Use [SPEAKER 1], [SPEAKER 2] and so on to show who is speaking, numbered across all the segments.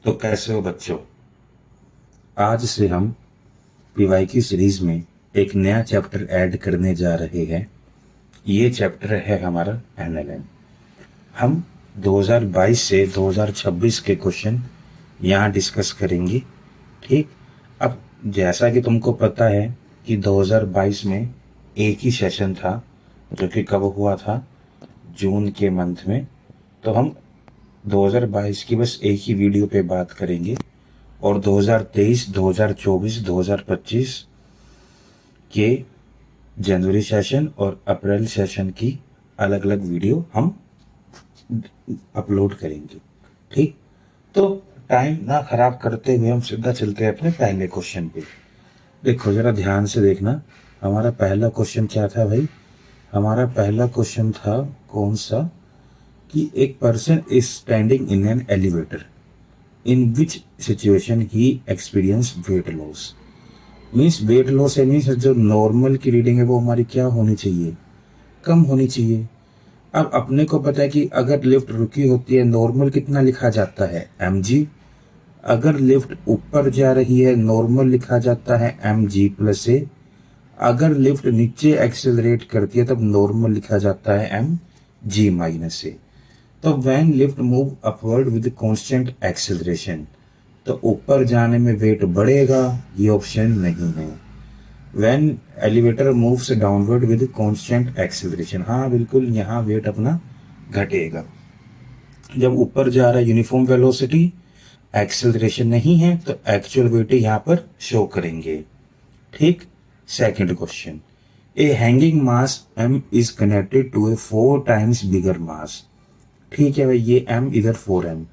[SPEAKER 1] तो कैसे हो बच्चों। आज से हम पीवाई की सीरीज में एक नया चैप्टर ऐड करने जा रहे हैं। ये चैप्टर है हमारा एनएलएम। हम 2022 से 2026 के क्वेश्चन यहाँ डिस्कस करेंगे। ठीक। अब जैसा कि तुमको पता है कि 2022 में एक ही सेशन था, जो कि कब हुआ था, जून के मंथ में। तो हम 2022 की बस एक ही वीडियो पे बात करेंगे और 2023, 2024, 2025 के जनवरी सेशन और अप्रैल सेशन की अलग अलग वीडियो हम अपलोड करेंगे। ठीक। तो टाइम ना खराब करते हुए हम सीधा चलते हैं अपने पहले क्वेश्चन पे। देखो जरा ध्यान से देखना, हमारा पहला क्वेश्चन क्या था भाई। हमारा पहला क्वेश्चन था कौन सा, कि एक person is standing in an elevator in which situation he experience weight loss. Means weight loss है, मीन्स जो नॉर्मल की रीडिंग है वो हमारी क्या होनी चाहिए, कम होनी चाहिए। अब अपने को पता है कि अगर लिफ्ट रुकी होती है नॉर्मल कितना लिखा जाता है, mg। अगर लिफ्ट ऊपर जा रही है नॉर्मल लिखा जाता है mg+a। अगर लिफ्ट नीचे एक्सेलरेट करती है तब नॉर्मल लिखा जाता है mg-a। तो when lift move upward with constant acceleration, तो ऊपर जाने में वेट बढ़ेगा, ये ऑप्शन नहीं है। When elevator moves downward with constant acceleration, हाँ बिल्कुल, यहाँ वेट अपना घटेगा। जब ऊपर जा रहा है यूनिफॉर्म वेलोसिटी, एक्सेलरेशन नहीं है, तो एक्चुअल वेट यहाँ पर शो करेंगे। ठीक। Second question, a hanging mass m is connected to a 4 times bigger mass. ठीक है भाई, ये m इधर 4m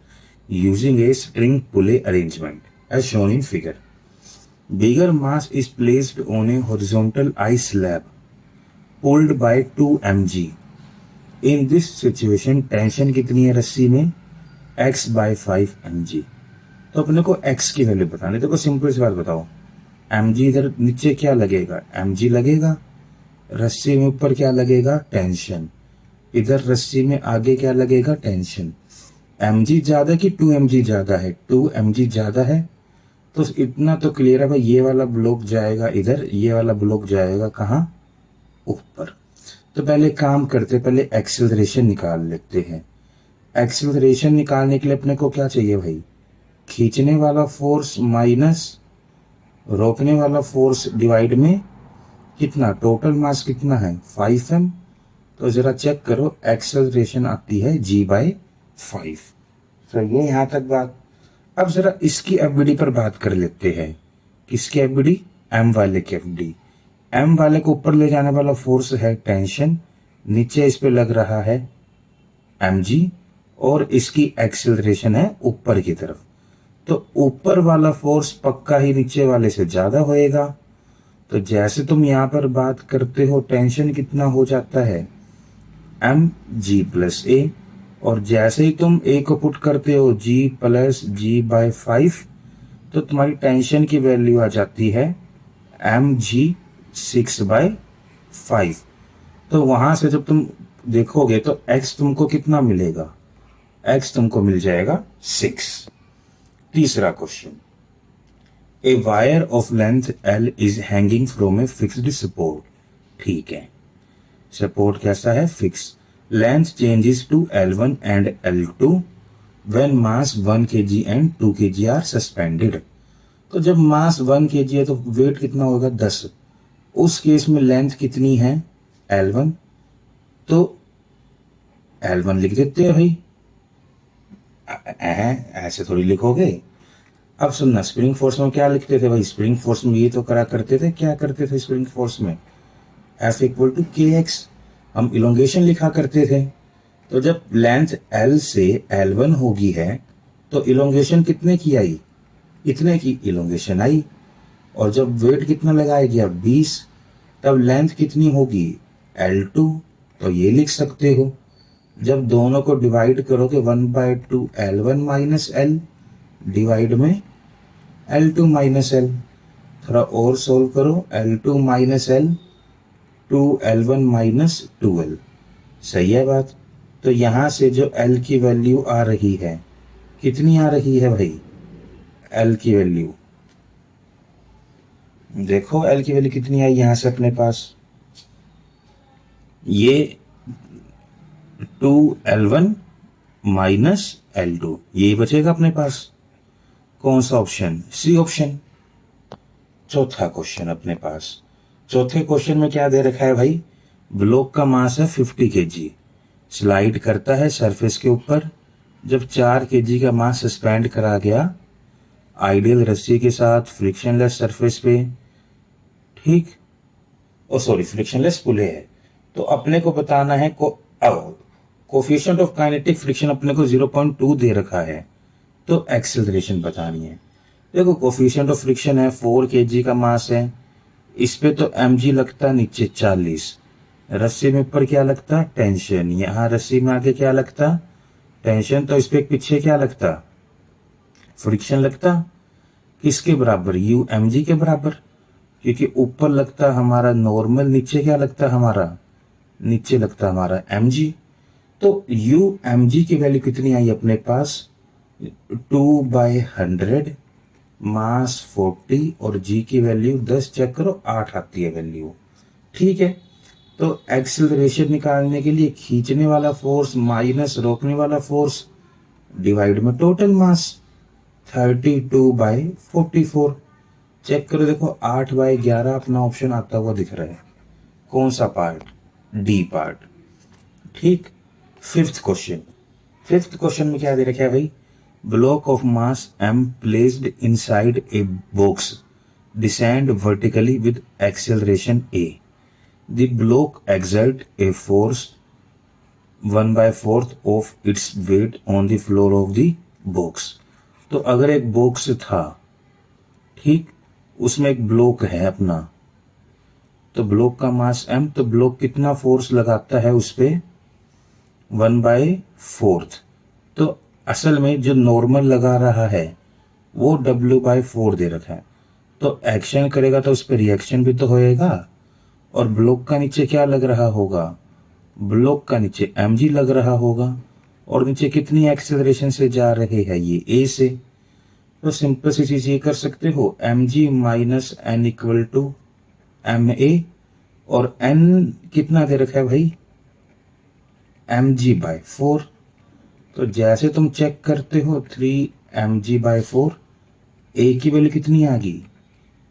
[SPEAKER 1] using a spring pulley arrangement as shown in figure. Bigger mass is placed on a horizontal ice slab pulled by 2 mg। In this situation tension कितनी है रस्सी में, x/5 mg। तो अपने को x की वैल्यू बतानी। देखो सिंपल सी बात बताओ, mg इधर नीचे क्या लगेगा, mg लगेगा। रस्सी में ऊपर क्या लगेगा, टेंशन। इधर रस्सी में आगे क्या लगेगा, टेंशन। mg ज्यादा कि 2 mg ज्यादा है, 2 mg ज्यादा है। तो इतना तो क्लियर है भाई, ये वाला ब्लॉक जाएगा इधर, ये वाला ब्लॉक जाएगा कहाँ, ऊपर। तो पहले काम करते, पहले एक्सेलरेशन निकाल लेते हैं। एक्सेलरेशन निकालने के लिए अपने को क्या चाहिए भाई, खींचने वाला फोर्स माइनस रोकने वाला फोर्स डिवाइड में कितना, टोटल मास कितना है 5m। तो जरा चेक करो, एक्सेलरेशन आती है g/5। सही है यहाँ तक बात। अब जरा इसकी एफबीडी पर बात कर लेते हैं। किसकी एफबीडी, m वाले की एफबीडी। m वाले को ऊपर ले जाने वाला फोर्स है टेंशन, नीचे इस पे लग रहा है mg, और इसकी एक्सेलरेशन है ऊपर की तरफ। तो ऊपर वाला फोर्स पक्का ही नीचे वाले से ज्यादा होएगा। तो जैसे तुम यहां पर बात करते हो, टेंशन कितना हो जाता है mg+a, और जैसे ही तुम a को पुट करते हो g+g/5, तो तुम्हारी टेंशन की वैल्यू आ जाती है mg6/5। तो वहां से जब तुम देखोगे तो x तुमको कितना मिलेगा, x तुमको मिल जाएगा 6। तीसरा question, a wire of length L is hanging from a fixed support. ठीक है, सपोर्ट कैसा है, fix. Length changes to L1 and L2 when mass 1 kg and 2 kg are suspended. तो जब मास 1 kg है तो वेट कितना होगा, 10। उस केस में लेंथ कितनी है, L1। तो L1 लिख देते हैं भाई, ऐसे थोड़ी लिखोगे। अब सुनना, स्प्रिंग फोर्स में क्या लिखते थे भाई, स्प्रिंग फोर्स में ये तो करा करते थे, क्या करते थे स्प्रिंग फोर्स में, F=kx। हम इलोंगेशन लिखा करते थे। तो जब लेंथ L से L1 होगी है, तो इलोंगेशन कितने की आई, इतने की इलोंगेशन आई। और जब वेट कितना लगाया गया 20, तब लेंथ कितनी होगी L2। तो ये लिख सकते हो। जब दोनों को डिवाइड करोगे 1/2 L1 - L डिवाइड में L2 - L। थोड़ा और सोल्व करो, L2 - L 2L1 - 2L। सही है बात। तो यहां से जो L की वैल्यू आ रही है, कितनी आ रही है भाई, एल की वैल्यू, देखो एल की वैल्यू कितनी आई यहां से अपने पास, ये 2L1 माइनस L2, यही बचेगा अपने पास। कौन सा ऑप्शन? C option. चौथा क्वेश्चन अपने पास, चौथे क्वेश्चन में क्या दे रखा है भाई, ब्लॉक का मास है 50 kg, स्लाइड करता है सरफेस के ऊपर, जब 4 kg का मास सस्पेंड करा गया आइडियल रस्सी के साथ फ्रिक्शनलेस सरफेस पे, ठीक, ओ सॉरी फ्रिक्शनलेस पुले है, तो अपने को बताना है कोफिशिएंट ऑफ काइनेटिक फ्रिक्शन अपने को 0.2 दे रखा है, तो एक्सेलरेशन बतानी है। देखो कोफिशिएंट ऑफ फ्रिक्शन है 4 kg का मास है, इस पे तो mg लगता, नीचे 40, रस्सी में ऊपर क्या लगता, टेंशन, यहां रस्सी में आगे क्या लगता, टेंशन, तो इस पे पीछे क्या लगता, फ्रिक्शन लगता। किसके बराबर, यू एम जी के बराबर, क्योंकि ऊपर लगता हमारा नॉर्मल, नीचे क्या लगता हमारा, नीचे लगता हमारा एम जी। तो यू एम जी की वैल्यू कितनी आई अपने पास, 2/100, मास 40 और जी की वैल्यू 10, चेक करो 8 आती है वैल्यू, ठीक है। तो एक्सेलरेशन निकालने के लिए खींचने वाला फोर्स माइनस रोकने वाला फोर्स डिवाइड में टोटल मास, 32/44, चेक करो, देखो 8/11 अपना ऑप्शन आता हुआ दिख रहा है, कौन सा पार्ट, डी पार्ट, ठीक। फिफ्थ क्वेश्चन में क्या दे रखा है भाई, block of mass m placed inside a box descend vertically with acceleration a, the block exert a force 1/4 of its weight on the floor of the box। तो अगर एक box था, ठीक, उसमें एक ब्लॉक है अपना, तो ब्लॉक का मास m, तो ब्लॉक कितना फोर्स लगाता है उस पे, 1/4, तो असल में जो नॉर्मल लगा रहा है वो W/4 दे रखा है, तो एक्शन करेगा तो उस पर रिएक्शन भी तो होएगा, और ब्लॉक का नीचे क्या लग रहा होगा, ब्लॉक का नीचे mg लग रहा होगा, और नीचे कितनी एक्सेलरेशन से जा रहे हैं, ये a से, तो सिंपल सी चीज ये कर सकते हो, mg minus n equal to ma, और n कितना दे रखा है भाई, mg/4, तो जैसे तुम चेक करते हो 3mg/4, a की वैल्यू कितनी आ गई,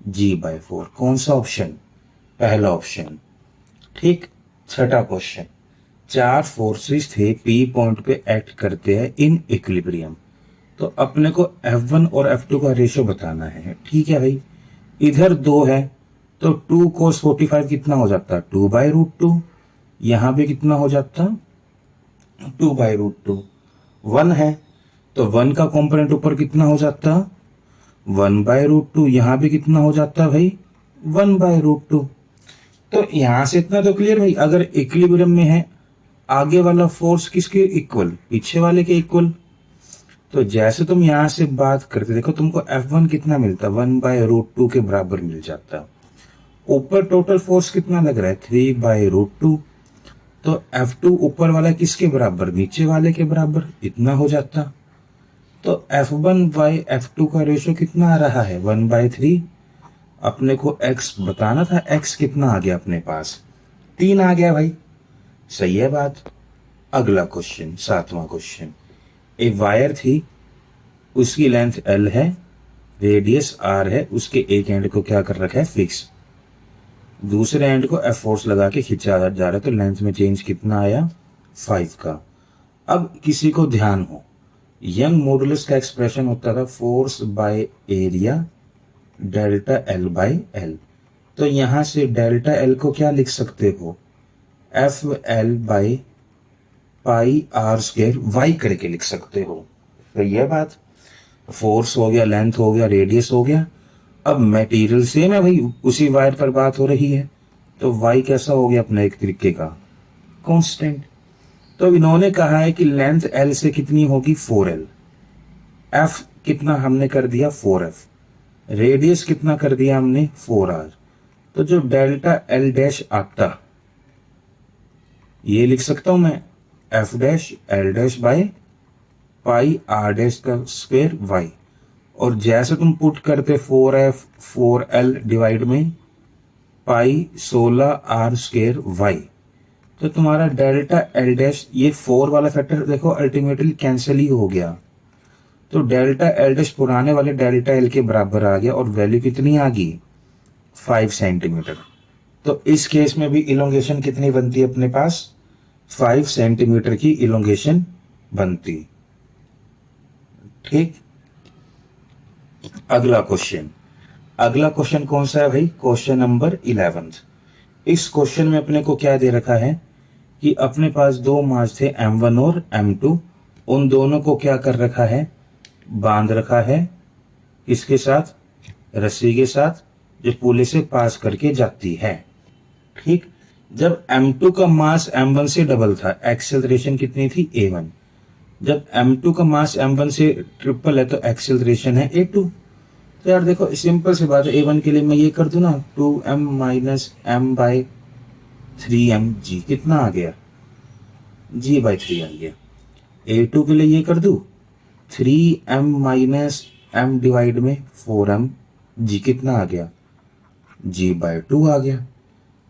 [SPEAKER 1] g/4, कौन सा ऑप्शन, पहला ऑप्शन, ठीक। छठा क्वेश्चन, 4 फोर्सेस थे P पॉइंट पे एक्ट करते हैं इन इक्विलिब्रियम, तो अपने को F1 और F2 का रेशियो बताना है, ठीक है भाई। इधर 2 है तो 2 cos 45 कितना हो जाता, 2/√2, यहां भी कितना हो जाता, 2/√2, 1 है तो 1 का कॉम्पोनेंट ऊपर कितना हो जाता, 1/√2, यहां भी कितना हो जाता भाई, 1/√2। तो यहां से इतना तो क्लियर भाई, अगर इक्विलिब्रियम में है आगे वाला फोर्स किसके इक्वल, पीछे वाले के इक्वल, तो जैसे तुम यहां से बात करते देखो तुमको F1 कितना मिलता, 1/√2 के बराबर मिल जाता, ऊपर टोटल फोर्स कितना लग रहा है, 3/√2, तो F2 ऊपर वाला किसके बराबर, नीचे वाले के बराबर, इतना हो जाता। तो F1/F2 का रेशियो कितना आ रहा है, 1/3, अपने को x बताना था, x कितना आ गया अपने पास, 3 आ गया भाई, सही है बात। अगला क्वेश्चन, 7वां क्वेश्चन, एक वायर थी, उसकी लेंथ L है, रेडियस R है, उसके एक एंड को क्या कर रखा है, फिक्स, दूसरे एंड को F फोर्स लगा के खींचा जा रहा है, तो लेंथ में चेंज कितना आया, 5 का। अब किसी को ध्यान हो, यंग मॉडुलस का एक्सप्रेशन होता था force by area delta L/L, तो यहां से डेल्टा L को क्या लिख सकते हो, FL/πr² y करके लिख सकते हो, तो यह बात, फोर्स हो गया, लेंथ हो गया, रेडियस हो गया। अब मटेरियल सेम है भाई, उसी वायर पर बात हो रही है, तो y कैसा हो गया अपना एक तरीके का कांस्टेंट। तो इन्होंने कहा है कि लेंथ L से कितनी होगी, 4L, F कितना हमने कर दिया 4F, रेडियस कितना कर दिया हमने 4R, तो जो डेल्टा L' आता, ये लिख सकता हूं मैं F' L' बाय πr' का स्क्वायर y, और जैसे तुम पुट करते 4F4L डिवाइड में पाई 16R² वाई, तो तुम्हारा डेल्टा एल डैश, ये 4 वाला फैक्टर देखो अल्टीमेटली कैंसिल ही हो गया, तो डेल्टा एल डैश पुराने वाले डेल्टा एल के बराबर आ गया और वैल्यू कितनी आ गई 5 सेंटीमीटर। तो इस केस में भी इलोंगेशन कितनी बनती है अपने पास 5 सेंटीमीटर की इलोंगेशन बनती। ठीक, अगला क्वेश्चन कौन सा है भाई, क्वेश्चन नंबर 11। इस क्वेश्चन में अपने को क्या दे रखा है कि अपने पास दो मास थे M1 और M2, उन दोनों को क्या कर रखा है, बांध रखा है इसके साथ, रस्सी के साथ, जो पुले से पास करके जाती है। ठीक, जब M2 का मास M1 से डबल था, एक्सेलरेशन कितनी थी A1। जब M2 का मास M1 से ट्रिपल है तो एक्सेलरेशन है A2। तो यार देखो सिंपल सी बात है, A1 के लिए मैं ये कर दूं ना 2m minus m by 3m g, कितना आ गया g बाई 3 आ गया। A2 के लिए ये कर दूं 3m माइनस m डिवाइड में 4m g, कितना आ गया g बाई 2 आ गया।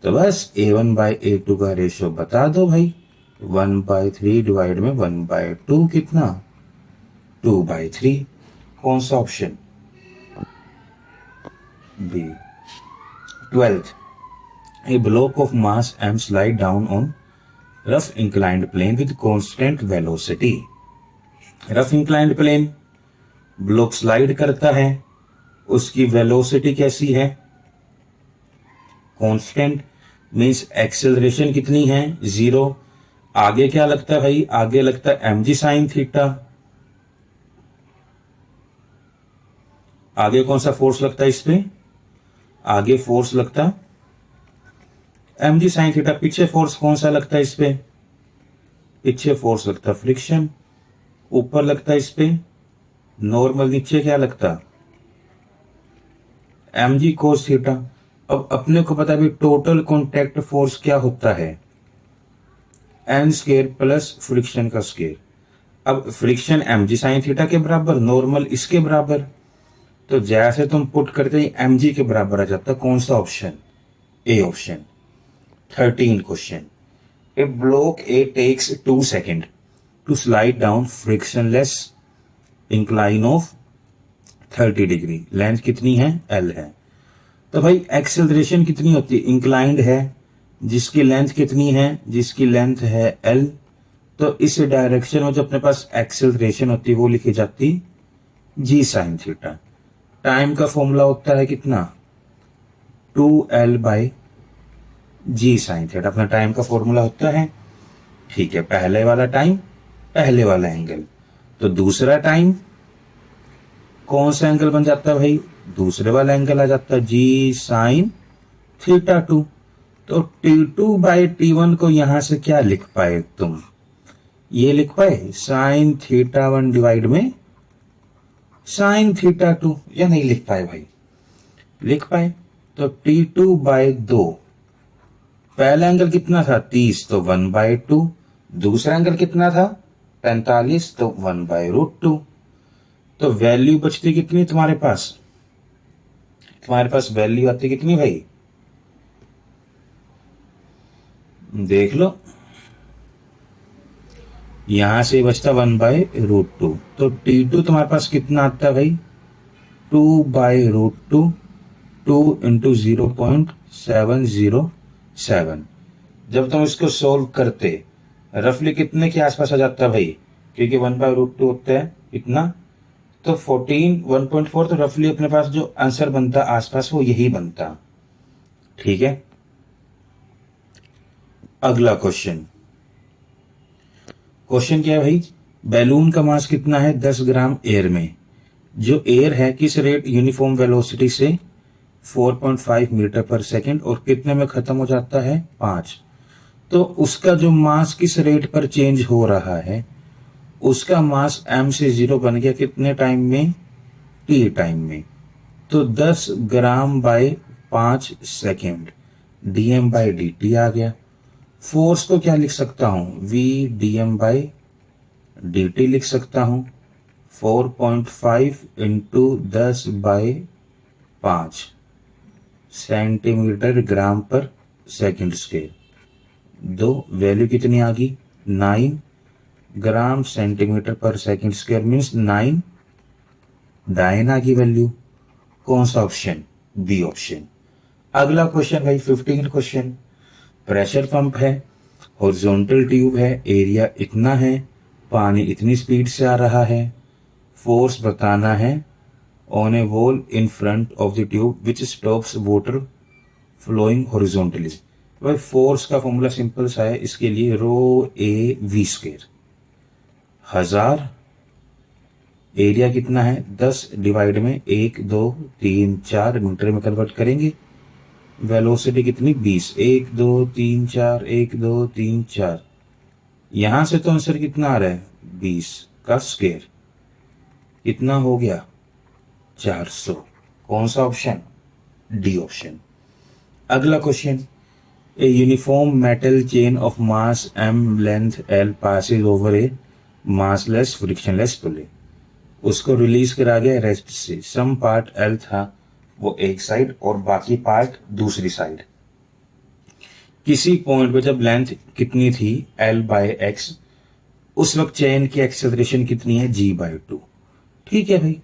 [SPEAKER 1] तो बस A1 बाई A2 का रेशियो बता दो भाई, 1/3 डिवाइड में 1/2 कितना 2/3। कौन सा option, B। 12th, a block of mass m slide down on rough inclined plane with constant velocity। Rough inclined plane, block slide करता है, उसकी वेलोसिटी कैसी है कांस्टेंट, मींस एक्सेलरेशन कितनी है 0। आगे क्या लगता है भाई, आगे लगता है mg साइन थीटा। आगे कौन सा फोर्स लगता है इस पे, आगे फोर्स लगता mg साइन थीटा। पीछे फोर्स कौन सा लगता है इस पे, पीछे फोर्स लगता फ्रिक्शन। ऊपर लगता है इस पे नॉर्मल, नीचे क्या लगता mg कोस थीटा। अब अपने को पता है टोटल कॉन्टैक्ट फोर्स क्या होता है n स्क्वायर प्लस फ्रिक्शन का स्क्वायर। अब फ्रिक्शन mg साइन थीटा के बराबर, नॉर्मल इसके बराबर, तो जैसे तुम पुट करते ही mg के बराबर आ जाता। कौन सा option, A option. 13 question, a block a takes 2 second to slide down frictionless incline of 30 degree, length कितनी है L है। तो भाई एक्सेलरेशन कितनी होती है, इंक्लाइंड है जिसकी लेंथ कितनी है, जिसकी लेंथ है L, तो इस डायरेक्शन में जो अपने पास एक्सेलरेशन होती है वो लिखी जाती g साइन थीटा। टाइम का फॉर्मूला होता है कितना 2L by g sine theta, अपना टाइम का फॉर्मूला होता है। ठीक है, पहले वाला टाइम, पहले वाला एंगल, तो दूसरा टाइम कौन सा एंगल बन जाता है भाई, दूसरे वाला एंगल आ जाता है g साइन थीटा 2। तो T2 बाई T1 को यहां से क्या लिख पाए तुम, ये लिख पाए साइन थीटा 1 डिवाइड में साइन थीटा 2, या नहीं लिख पाए भाई, लिख पाए। तो T2 बाई 2, पहला एंगल कितना था 30, तो 1/2, दूसरा एंगल कितना था 45, तो 1/√2। तो वैल्यू बचती कितनी तुम्हारे पास, तुम्हारे पास वैल्यू आती कितनी भाई, देख लो, यहां से बचता 1/√2। तो T2 तुम्हारे पास कितना आता है भाई 2/√2, 2 × 0.707। जब तुम इसको सोल्व करते रफली कितने के आसपास आ जाता है भाई, क्योंकि 1/√2 होता है इतना, तो 1.4, तो रफली अपने पास जो आंसर बनता आसपास वो यही बनता। ठीक है, अगला क्वेश्चन क्या है भाई, बैलून का मास कितना है 10 ग्राम एयर में, जो एयर है किस रेट यूनिफॉर्म वेलोसिटी से 4.5 मीटर पर सेकेंड और कितने में खत्म हो जाता है 5। तो उसका जो मास किस रेट पर चेंज हो रहा है, उसका मास m से 0 बन गया कितने टाइम में, t टाइम में। तो 10 ग्राम bye 5 second dm by dt आ गया। फोर्स को क्या लिख सकता हूं v dm बाई dt लिख सकता हूं। 4.5 इंटू 10/5 सेंटीमीटर ग्राम पर सेकंड स्क्वायर। दो वैल्यू कितनी आ गई 9 ग्राम सेंटीमीटर पर सेकंड स्क्वायर मीन्स 9 9 आ गई वैल्यू। कौन सा ऑप्शन? B option. अगला क्वेश्चन भाई 15 क्वेश्चन। प्रेशर पंप है, हॉरिजॉन्टल ट्यूब है, एरिया इतना है, पानी इतनी स्पीड से आ रहा है, फोर्स बताना है on a wall in front of the tube which stops water flowing horizontally. भाई फोर्स का फॉर्मूला सिंपल सा है इसके लिए, rho A V square. 1000 area कितना है 10 डिवाइड में 1 2 3 4 मीटर में कन्वर्ट करेंगे। वेलोसिटी कितनी 20, 1 2 3 4 1 2 3 4। यहां से तो आंसर कितना आ रहा है 20 का स्क्वायर, कितना हो गया 400। कौन सा ऑप्शन? D option. अगला question, a uniform metal chain of mass m length l passes over a massless frictionless pulley. उसको रिलीज करा गया रेस्ट से। सम पार्ट l था वो एक साइड और बाकी पार्ट दूसरी साइड। किसी पॉइंट पे जब लेंथ कितनी थी l/x, उस वक्त चेन की एक्सेलरेशन कितनी है g/2। ठीक है भाई,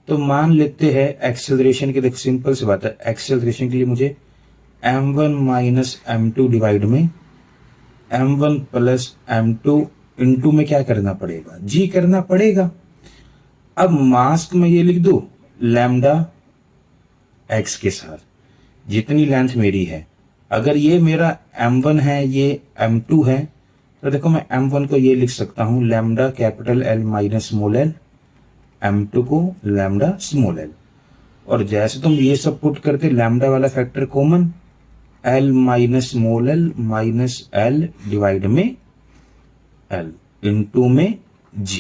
[SPEAKER 1] तो मान लेते हैं एक्सेलरेशन की, देखो सिंपल सी बात है, एक्सेलरेशन के लिए मुझे m1 माइनस m2 डिवाइड में m1 प्लस m2 इंटू में क्या करना पड़ेगा g करना पड़ेगा। अब मास्क में ये लिख दो लैम्डा x के साथ जितनी लेंथ मेरी है। अगर ये मेरा m1 है ये m2 है तो देखो मैं m1 को ये लिख सकता हूं lambda capital L minus small l, m2 को लैम्डा स्मॉल l। और जैसे तुम ये सब पुट करते लैम्डा वाला factor common, l minus small l minus l divide में l इंटू में g।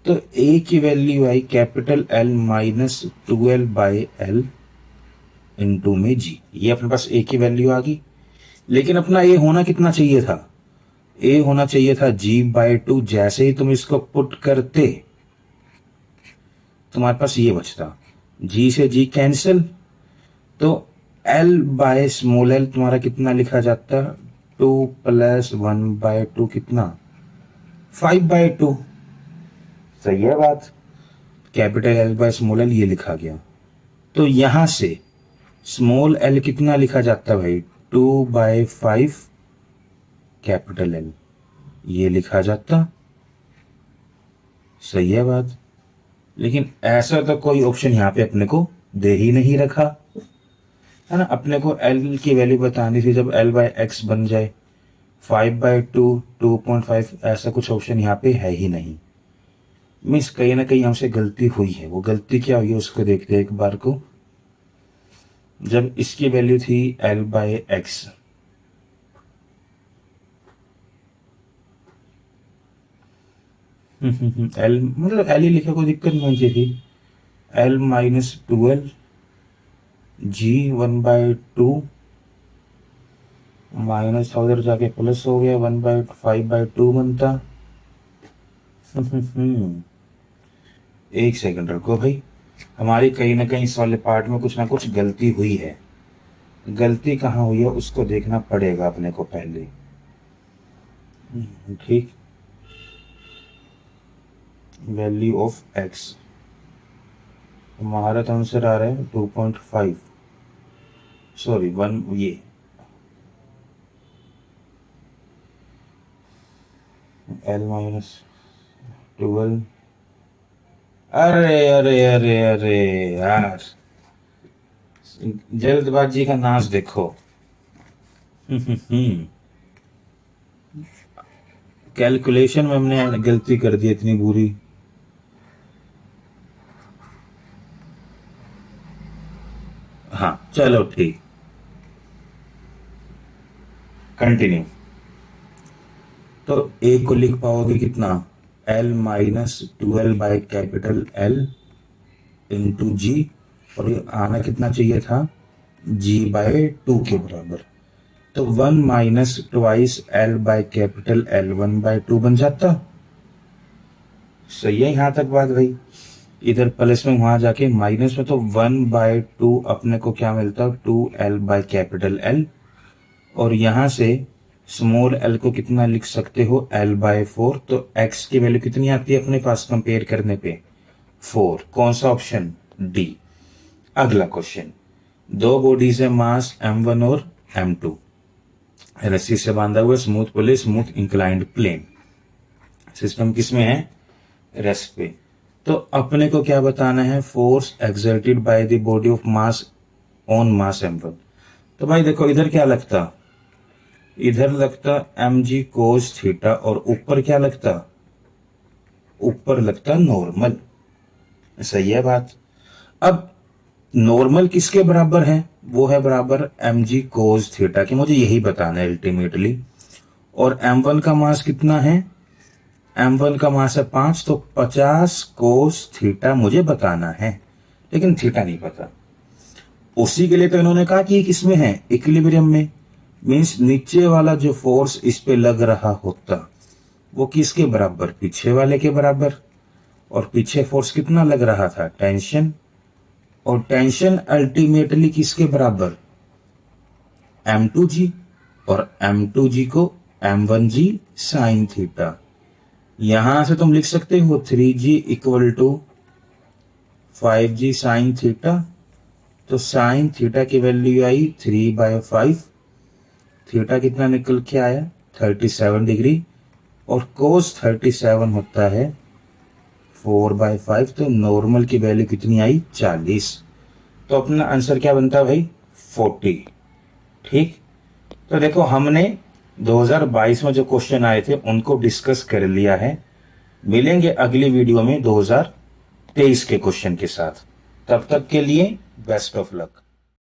[SPEAKER 1] तो a की वैल्यू आई capital L minus 12/L into में g। ये अपने पास a की वैल्यू आ गई। लेकिन अपना a होना कितना चाहिए था? a होना चाहिए था g/2। जैसे ही तुम इसको पुट करते तुम्हारे पास ये बचता, g से g कैंसिल, तो l बाय स्मॉल l तुम्हारा कितना लिखा जाता 2 प्लस 1/2 कितना 5/2। सही है बात, capital L by small l ये लिखा गया। तो यहां से स्मॉल l कितना लिखा जाता भाई 2/5 कैपिटल L ये लिखा जाता। सही है बात, लेकिन ऐसा तो कोई ऑप्शन यहां पे अपने को दे ही नहीं रखा है ना। अपने को L की वैल्यू बतानी थी जब L/x बन जाए 5/2 2.5, ऐसा कुछ ऑप्शन यहाँ पे है ही नहीं। मीन्स कहीं ना कहीं हमसे गलती हुई है। वो गलती क्या हुई है उसको देखते हैं एक बार को। जब इसकी वैल्यू थी L/x, L मतलब L ही लिखा, कोई दिक्कत नहीं होनी चाहिए थी। L माइनस 12 G 1/2 माइनस था उधर जाके प्लस हो गया 1/5/2 बनता। एक सेकंड रुको भाई, हमारी कहीं ना कहीं इस वाले पार्ट में कुछ ना कुछ गलती हुई है। गलती कहाँ हुई है उसको देखना पड़ेगा अपने को पहले। ठीक, वैल्यू ऑफ x हमारा तो आंसर आ रहा है 2.5, सॉरी 1, ये L माइनस 12। अरे अरे अरे अरे यार, जल्दबाजी का नाच देखो। कैलकुलेशन में हमने गलती कर दी इतनी बुरी। हाँ चलो ठीक, कंटिन्यू। तो ए को लिख पाओगे कितना L minus 12 by capital L into g, और ये आना कितना चाहिए था g/2 के बराबर। तो 1 minus twice L by capital L 1/2 बन जाता। सही है यहां तक बात भाई। इधर प्लस में वहां जाके माइनस में, तो 1/2 अपने को क्या मिलता है 2L/L। और यहां से स्मॉल l को कितना लिख सकते हो L/4। तो x की वैल्यू कितनी आती है अपने पास कंपेयर करने पे 4। कौन सा ऑप्शन डी। अगला क्वेश्चन, दो बॉडीज है मास m1 और m2, रस्सी से बांधा हुआ smooth pulley smooth inclined plane. System किसमें है रेस्ट पे। तो अपने को क्या बताना है force exerted by the body of mass on mass m1। तो भाई देखो इधर क्या लगता, इधर लगता mg cos थीटा और ऊपर क्या लगता, ऊपर लगता नॉर्मल। सही है बात। अब नॉर्मल किसके बराबर है, वो है बराबर mg cos थीटा की, मुझे यही बताना है अल्टीमेटली। और m1 का मास कितना है, m1 का मास है 5, तो 50 कोस थीटा मुझे बताना है, लेकिन थीटा नहीं पता। उसी के लिए तो इन्होंने कहा कि किसमें है इक्विलिब्रियम में, मीन्स नीचे वाला जो फोर्स इस पे लग रहा होता वो किसके बराबर, पीछे वाले के बराबर। और पीछे फोर्स कितना लग रहा था टेंशन, और टेंशन अल्टीमेटली किसके बराबर m2g, और m2g को m1g साइन थीटा। यहां से तुम लिख सकते हो 3g equal to 5g sine theta. तो साइन थीटा की वैल्यू आई 3/5, थीटा कितना निकल के आया 37 डिग्री, और कोस 37 होता है 4/5। तो नॉर्मल की वैल्यू कितनी आई 40। तो अपना आंसर क्या बनता है भाई 40। ठीक। तो देखो हमने 2022 में जो क्वेश्चन आए थे उनको डिस्कस कर लिया है। मिलेंगे अगली वीडियो में 2023 के क्वेश्चन के साथ। तब तक के लिए बेस्ट ऑफ लक।